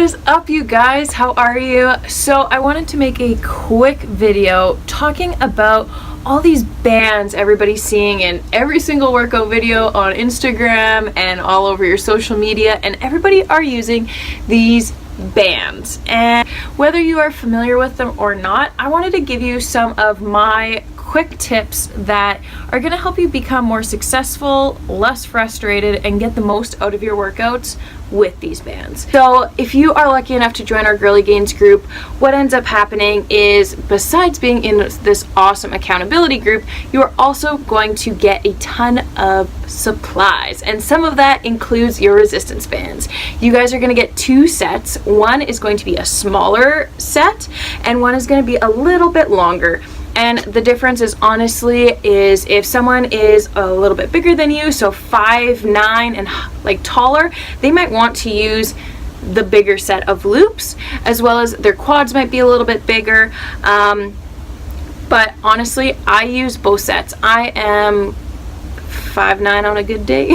What is up, you guys? How are you? So I wanted to make a quick video talking about all these bands everybody's seeing in every single workout video on Instagram and all over your social media, and everybody are using these bands. And whether you are familiar with them or not, I wanted to give you some of my quick tips that are going to help you become more successful, less frustrated, and get the most out of your workouts with these bands. So if you are lucky enough to join our Girlygains group, what ends up happening is, besides being in this awesome accountability group, you are also going to get a ton of supplies, and some of that includes your resistance bands. You guys are going to get two sets. One is going to be a smaller set and one is going to be a little bit longer. And the difference is honestly is if someone is a little bit bigger than you, so 5'9" and like taller, they might want to use the bigger set of loops, as well as their quads might be a little bit bigger. But honestly, I use both sets. I am 5'9" on a good day.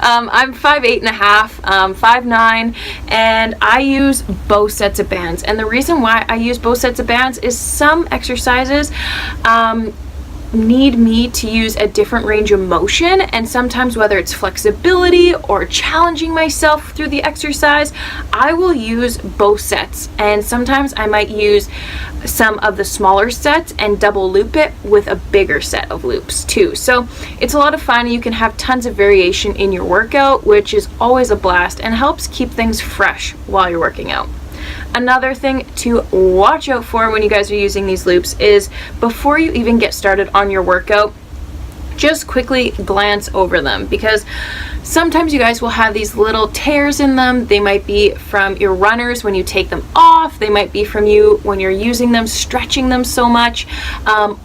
I'm 5'8" and 5'9", and I use both sets of bands. And the reason why I use both sets of bands is some exercises need me to use a different range of motion, and sometimes whether it's flexibility or challenging myself through the exercise, I will use both sets. And sometimes I might use some of the smaller sets and double loop it with a bigger set of loops too. So it's a lot of fun. You can have tons of variation in your workout, which is always a blast and helps keep things fresh while you're working out. Another thing to watch out for when you guys are using these loops is, before you even get started on your workout, just quickly glance over them, because sometimes you guys will have these little tears in them. They might be from your runners when you take them off. They might be from you when you're using them, stretching them so much.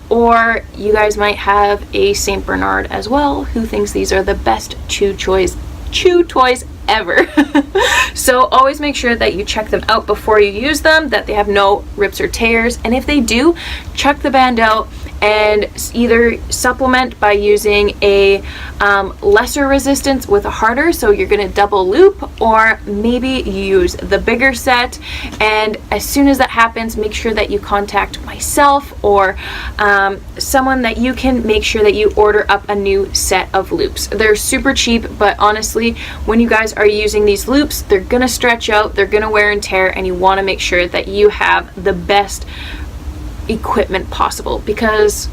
Or you guys might have a St. Bernard as well, who thinks these are the best chew toys ever. So always make sure that you check them out before you use them, that they have no rips or tears, and if they do, chuck the band out and either supplement by using a lesser resistance with a harder, so you're going to double loop, or maybe use the bigger set. And as soon as that happens, make sure that you contact myself or someone that you can make sure that you order up a new set of loops. They're super cheap, but honestly, when you guys are using these loops, they're going to stretch out, they're going to wear and tear, and you want to make sure that you have the best equipment possible. Because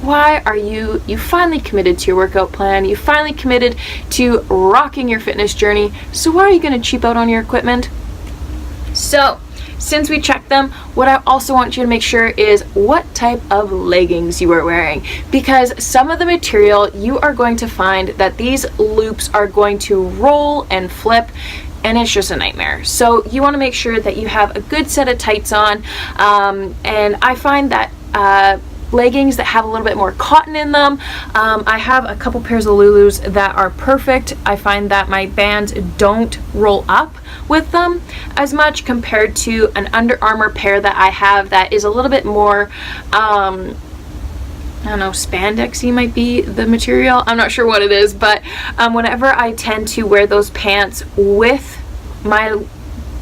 why are you finally committed to your workout plan, you finally committed to rocking your fitness journey, so why are you going to cheap out on your equipment? So since we checked them, what I also want you to make sure is what type of leggings you are wearing, because some of the material, you are going to find that these loops are going to roll and flip, and it's just a nightmare. So you want to make sure that you have a good set of tights on, and I find that leggings that have a little bit more cotton in them, I have a couple pairs of Lulus that are perfect. I find that my bands don't roll up with them as much compared to an Under Armour pair that I have that is a little bit more I don't know, spandexy might be the material. I'm not sure what it is, but whenever I tend to wear those pants with my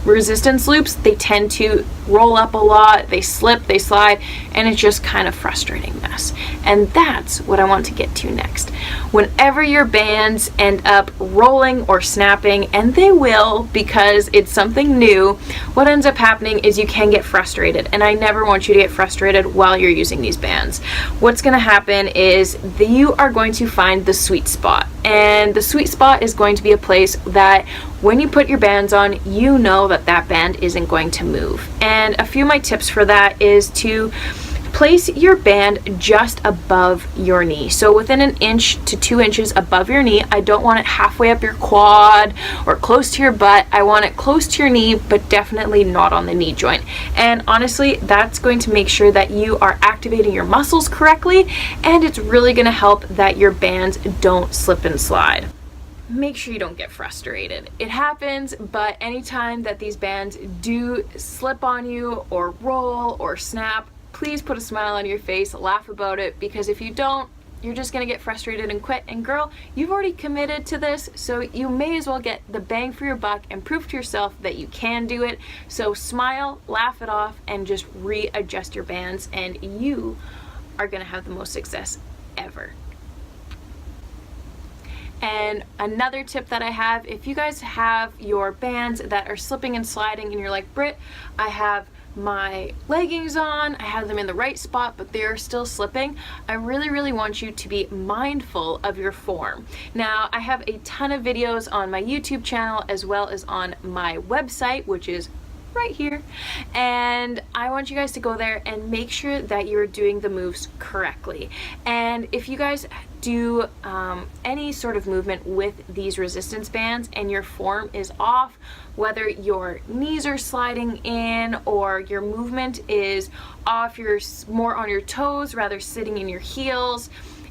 resistance loops, they tend to roll up a lot, they slip, they slide, and it's just kind of frustrating mess. And that's what I want to get to next. Whenever your bands end up rolling or snapping, and they will because it's something new, what ends up happening is you can get frustrated, and I never want you to get frustrated while you're using these bands. What's going to happen is you are going to find the sweet spot, and the sweet spot is going to be a place that when you put your bands on, you know that that band isn't going to move. And a few of my tips for that is to place your band just above your knee. So within 1 inch to 2 inches above your knee. I don't want it halfway up your quad or close to your butt. I want it close to your knee, but definitely not on the knee joint. And honestly, that's going to make sure that you are activating your muscles correctly, and it's really going to help that your bands don't slip and slide. Make sure you don't get frustrated. It happens, but anytime that these bands do slip on you or roll or snap, please put a smile on your face, laugh about it, because if you don't, you're just gonna get frustrated and quit. And girl, you've already committed to this, so you may as well get the bang for your buck and prove to yourself that you can do it. So smile, laugh it off, and just readjust your bands, and you are gonna have the most success ever. And another tip that I have, if you guys have your bands that are slipping and sliding and you're like, Britt, I have my leggings on, I have them in the right spot, but they're still slipping, I really want you to be mindful of your form. Now, I have a ton of videos on my YouTube channel as well as on my website, which is right here, and I want you guys to go there and make sure that you're doing the moves correctly. And if you guys do any sort of movement with these resistance bands and your form is off, whether your knees are sliding in or your movement is off, you're more on your toes rather sitting in your heels,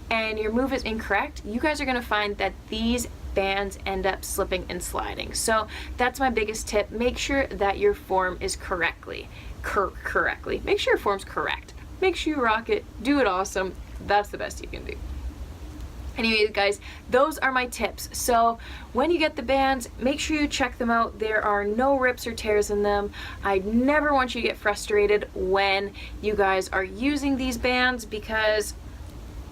and your move is incorrect, you guys are going to find that these bands end up slipping and sliding. So that's my biggest tip. Make sure that your form is correctly. Make sure your form's correct. Make sure you rock it. Do it awesome. That's the best you can do. Anyways, guys, those are my tips. So when you get the bands, make sure you check them out. There are no rips or tears in them. I never want you to get frustrated when you guys are using these bands, because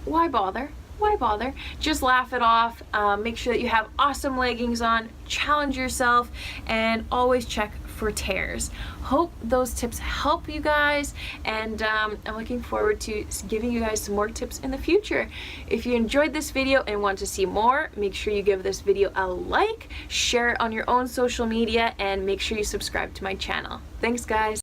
why bother? Why bother? Just laugh it off. Make sure that you have awesome leggings on, challenge yourself, and always check for tears. Hope those tips help you guys, and I'm looking forward to giving you guys some more tips in the future. If you enjoyed this video and want to see more, make sure you give this video a like, share it on your own social media, and make sure you subscribe to my channel. Thanks, guys.